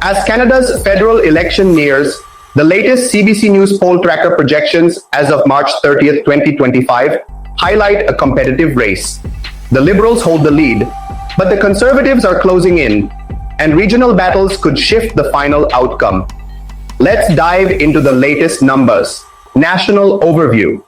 As Canada's federal election nears, the latest CBC News Poll Tracker projections as of March 30th, 2025 highlight a competitive race. The Liberals hold the lead, but the Conservatives are closing in, and regional battles could shift the final outcome. Let's dive into the latest numbers. National overview.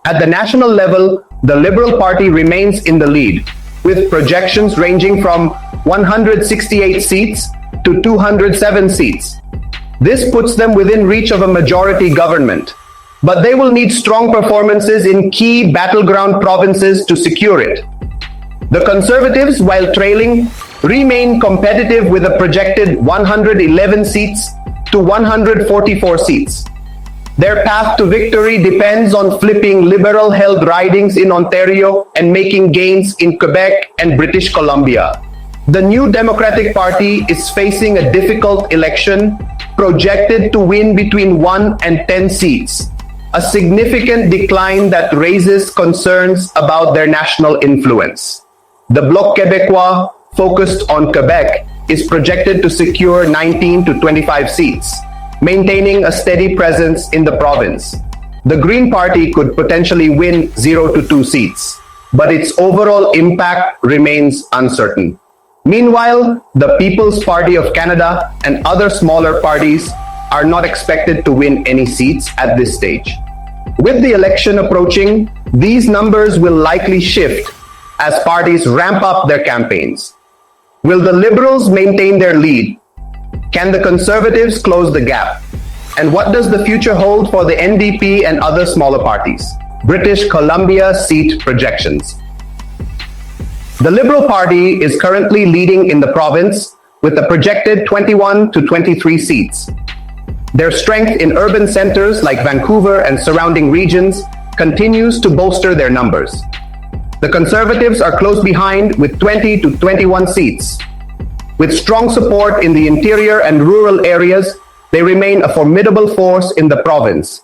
At the national level, the Liberal Party remains in the lead, with projections ranging from 168 seats to 207 seats. This puts them within reach of a majority government, but they will need strong performances in key battleground provinces to secure it. The Conservatives, while trailing, remain competitive with a projected 111 seats to 144 seats. Their path to victory depends on flipping Liberal-held ridings in Ontario and making gains in Quebec and British Columbia. The New Democratic Party is facing a difficult election, projected to win between 1 and 10 seats, a significant decline that raises concerns about their national influence. The Bloc Québécois, focused on Quebec, is projected to secure 19 to 25 seats, maintaining a steady presence in the province. The Green Party could potentially win 0 to 2 seats, but its overall impact remains uncertain. Meanwhile, the People's Party of Canada and other smaller parties are not expected to win any seats at this stage. With the election approaching, these numbers will likely shift as parties ramp up their campaigns. Will the Liberals maintain their lead? Can the Conservatives close the gap? And what does the future hold for the NDP and other smaller parties? British Columbia seat projections. The Liberal Party is currently leading in the province with a projected 21 to 23 seats. Their strength in urban centers like Vancouver and surrounding regions continues to bolster their numbers. The Conservatives are close behind with 20 to 21 seats. With strong support in the interior and rural areas, they remain a formidable force in the province.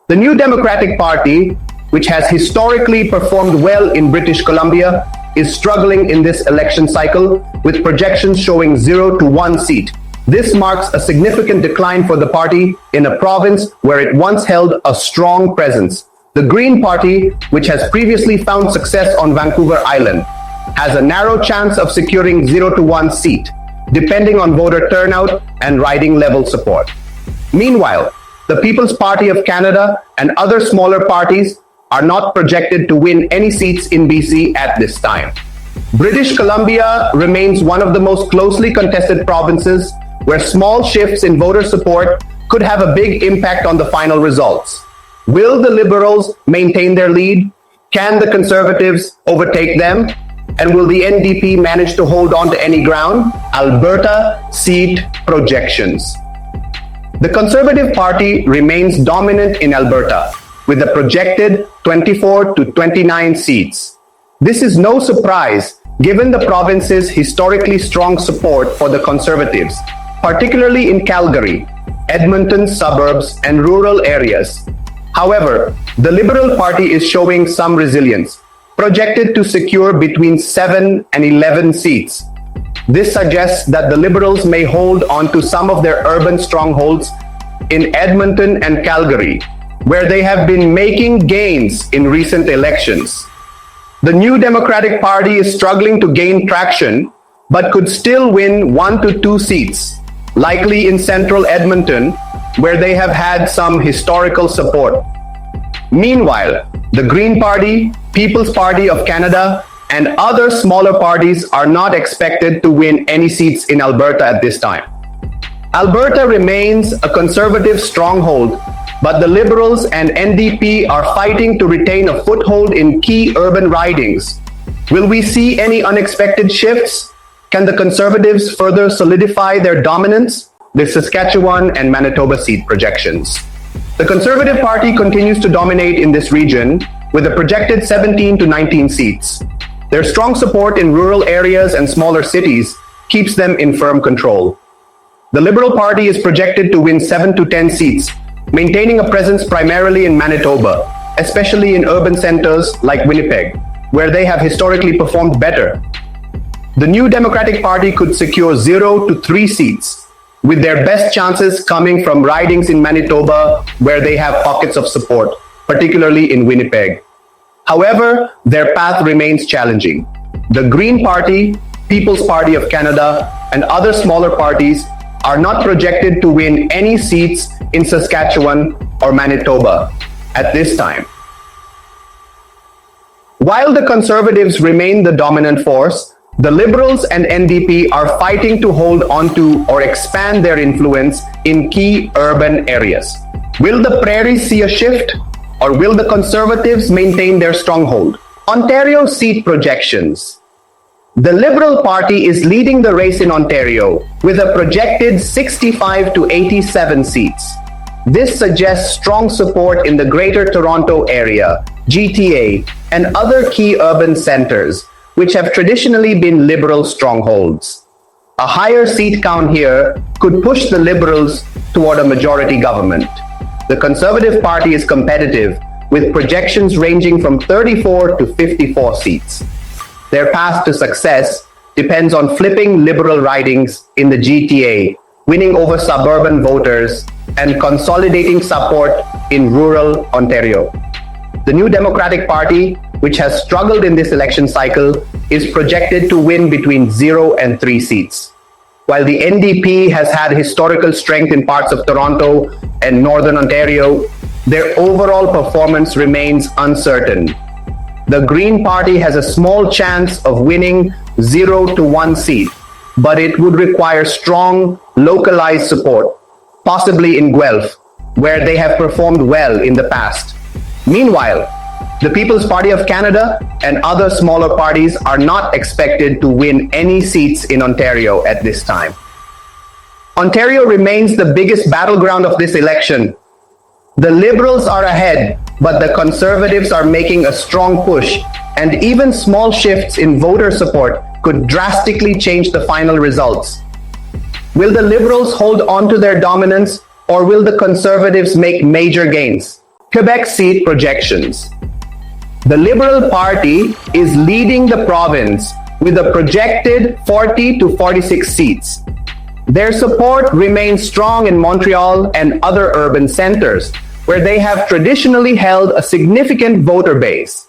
The New Democratic Party, which has historically performed well in British Columbia, is struggling in this election cycle, with projections showing 0 to 1 seat. This marks a significant decline for the party in a province where it once held a strong presence. The Green Party, which has previously found success on Vancouver Island, has a narrow chance of securing 0 to 1 seat, depending on voter turnout and riding level support. Meanwhile, the People's Party of Canada and other smaller parties are not projected to win any seats in BC at this time. British Columbia remains one of the most closely contested provinces where small shifts in voter support could have a big impact on the final results. Will the Liberals maintain their lead? Can the Conservatives overtake them? And will the NDP manage to hold on to any ground? Alberta seat projections. The Conservative Party remains dominant in Alberta, with a projected 24 to 29 seats. This is no surprise given the province's historically strong support for the Conservatives, particularly in Calgary, Edmonton suburbs, and rural areas. However, the Liberal Party is showing some resilience, projected to secure between 7 and 11 seats. This suggests that the Liberals may hold on to some of their urban strongholds in Edmonton and Calgary, where they have been making gains in recent elections. The New Democratic Party is struggling to gain traction, but could still win 1 to 2 seats, likely in central Edmonton, where they have had some historical support. Meanwhile, the Green Party, People's Party of Canada, and other smaller parties are not expected to win any seats in Alberta at this time. Alberta remains a Conservative stronghold, but the Liberals and NDP are fighting to retain a foothold in key urban ridings. Will we see any unexpected shifts? Can the Conservatives further solidify their dominance? The Saskatchewan and Manitoba seat projections. The Conservative Party continues to dominate in this region with a projected 17 to 19 seats. Their strong support in rural areas and smaller cities keeps them in firm control. The Liberal Party is projected to win 7 to 10 seats, maintaining a presence primarily in Manitoba, especially in urban centers like Winnipeg, where they have historically performed better. The New Democratic Party could secure 0 to 3 seats, with their best chances coming from ridings in Manitoba where they have pockets of support, particularly in Winnipeg. However, their path remains challenging. The Green Party, People's Party of Canada, and other smaller parties are not projected to win any seats in Saskatchewan or Manitoba at this time. While the Conservatives remain the dominant force, the Liberals and NDP are fighting to hold onto or expand their influence in key urban areas. Will the prairies see a shift, or will the Conservatives maintain their stronghold? Ontario seat projections. The Liberal Party is leading the race in Ontario with a projected 65 to 87 seats. This suggests strong support in the Greater Toronto Area, GTA, and other key urban centers, which have traditionally been Liberal strongholds. A higher seat count here could push the Liberals toward a majority government. The Conservative Party is competitive, with projections ranging from 34 to 54 seats. Their path to success depends on flipping Liberal ridings in the GTA, winning over suburban voters, and consolidating support in rural Ontario. The New Democratic Party, which has struggled in this election cycle, is projected to win between 0 and 3 seats. While the NDP has had historical strength in parts of Toronto and Northern Ontario, their overall performance remains uncertain. The Green Party has a small chance of winning 0 to 1 seat, but it would require strong, localized support, possibly in Guelph, where they have performed well in the past. Meanwhile, the People's Party of Canada and other smaller parties are not expected to win any seats in Ontario at this time. Ontario remains the biggest battleground of this election. The Liberals are ahead, but the Conservatives are making a strong push, and even small shifts in voter support could drastically change the final results. Will the Liberals hold on to their dominance, or will the Conservatives make major gains? Quebec seat projections. The Liberal Party is leading the province with a projected 40 to 46 seats. Their support remains strong in Montreal and other urban centers, where they have traditionally held a significant voter base.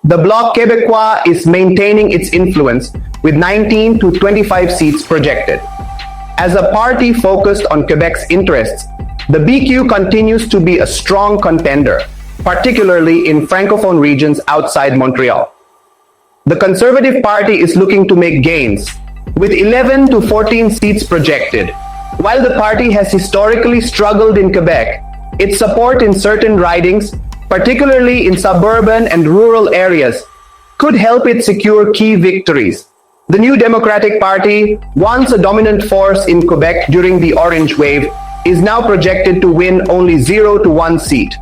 The Bloc Québécois is maintaining its influence with 19 to 25 seats projected. As a party focused on Quebec's interests, the BQ continues to be a strong contender, particularly in Francophone regions outside Montreal. The Conservative Party is looking to make gains, with 11 to 14 seats projected. While the party has historically struggled in Quebec, its support in certain ridings, particularly in suburban and rural areas, could help it secure key victories. The New Democratic Party, once a dominant force in Quebec during the Orange Wave, is now projected to win only 0 to 1 seat.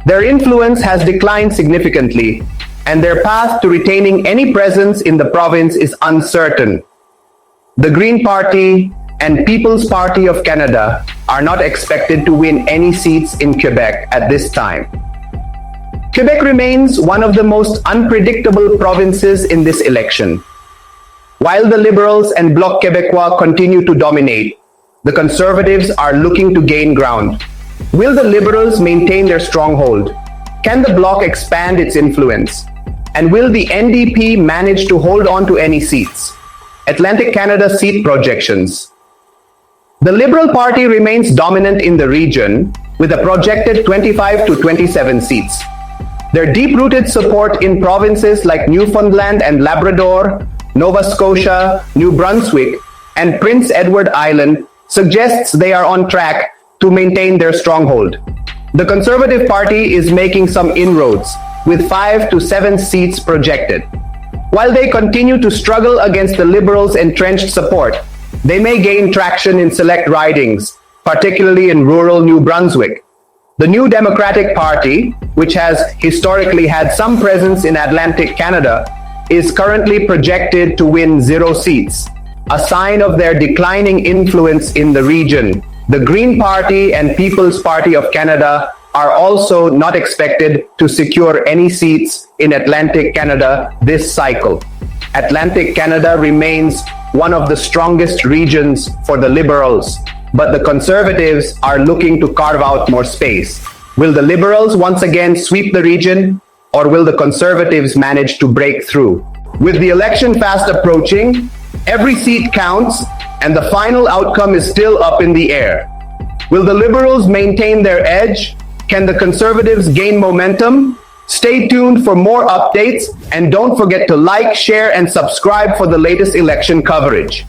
Their influence has declined significantly, and their path to retaining any presence in the province is uncertain. The Green Party and People's Party of Canada are not expected to win any seats in Quebec at this time. Quebec remains one of the most unpredictable provinces in this election. While the Liberals and Bloc Québécois continue to dominate, the Conservatives are looking to gain ground. Will the Liberals maintain their stronghold? Can the Bloc expand its influence? And will the NDP manage to hold on to any seats? Atlantic Canada seat projections. The Liberal Party remains dominant in the region with a projected 25 to 27 seats. Their deep-rooted support in provinces like Newfoundland and Labrador, Nova Scotia, New Brunswick, and Prince Edward Island suggests they are on track to maintain their stronghold. The Conservative Party is making some inroads, with 5 to 7 seats projected. While they continue to struggle against the Liberals' entrenched support, they may gain traction in select ridings, particularly in rural New Brunswick. The New Democratic Party, which has historically had some presence in Atlantic Canada, is currently projected to win 0 seats, a sign of their declining influence in the region. The Green Party and People's Party of Canada are also not expected to secure any seats in Atlantic Canada this cycle. Atlantic Canada remains one of the strongest regions for the Liberals, but the Conservatives are looking to carve out more space. Will the Liberals once again sweep the region, or will the Conservatives manage to break through? With the election fast approaching, every seat counts, and the final outcome is still up in the air. Will the Liberals maintain their edge? Can the Conservatives gain momentum? Stay tuned for more updates, and don't forget to like, share, and subscribe for the latest election coverage.